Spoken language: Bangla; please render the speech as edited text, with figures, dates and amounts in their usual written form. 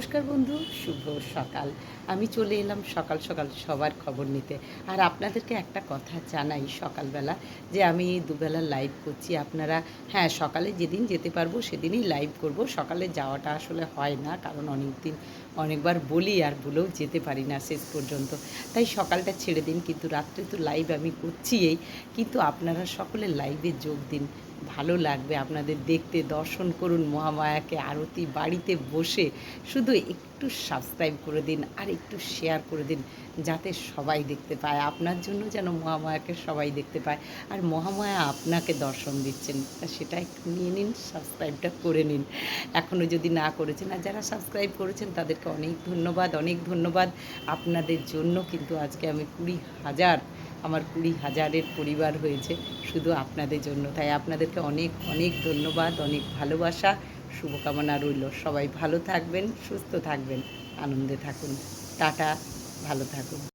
নমস্কার বন্ধু, শুভ সকাল। আমি চলে এলাম সকাল সকাল সবার খবর নিতে। আর আপনাদেরকে একটা কথা জানাই সকালবেলা, যে আমি দুবেলা লাইভ করছি। আপনারা হ্যাঁ, সকালে যেদিন যেতে পারবো সেদিনই লাইভ করব। সকালে যাওয়াটা আসলে হয় না, কারণ অনেকবার বলি আর ভুলেও যেতে পারি না শেষ পর্যন্ত। তাই সকালটা ছেড়ে দিন, কিন্তু রাত্রে তো লাইভ আমি করছিই। কিন্তু আপনারা সকলে লাইভে যোগ দিন, ভালো লাগবে আপনাদের দেখতে। দর্শন করুন মহামায়াকে আরতি বাড়িতে বসে। শুধু একটু সাবস্ক্রাইব করে দিন আর একটু শেয়ার করে দিন, যাতে সবাই দেখতে পায়। আপনার জন্য যেন মহামায়াকে সবাই দেখতে পায়, আর মহামায়া আপনাকে দর্শন দিচ্ছেন, তা সেটা একটু নিয়ে নিন, সাবস্ক্রাইবটা করে নিন এখনও যদি না করেছেন। আর যারা সাবস্ক্রাইব করেছেন তাদেরকে অনেক ধন্যবাদ, অনেক ধন্যবাদ। আপনাদের জন্য কিন্তু আজকে আমি 20,000, আমার 20,000-এর পরিবার হয়েছে শুধু আপনাদের জন্য। তাই আপনাদেরকে অনেক অনেক ধন্যবাদ, অনেক ভালোবাসা, শুভকামনা রইল। সবাই ভালো থাকবেন, সুস্থ থাকবেন, আনন্দে থাকুন। টাটা, ভালো থাকুন।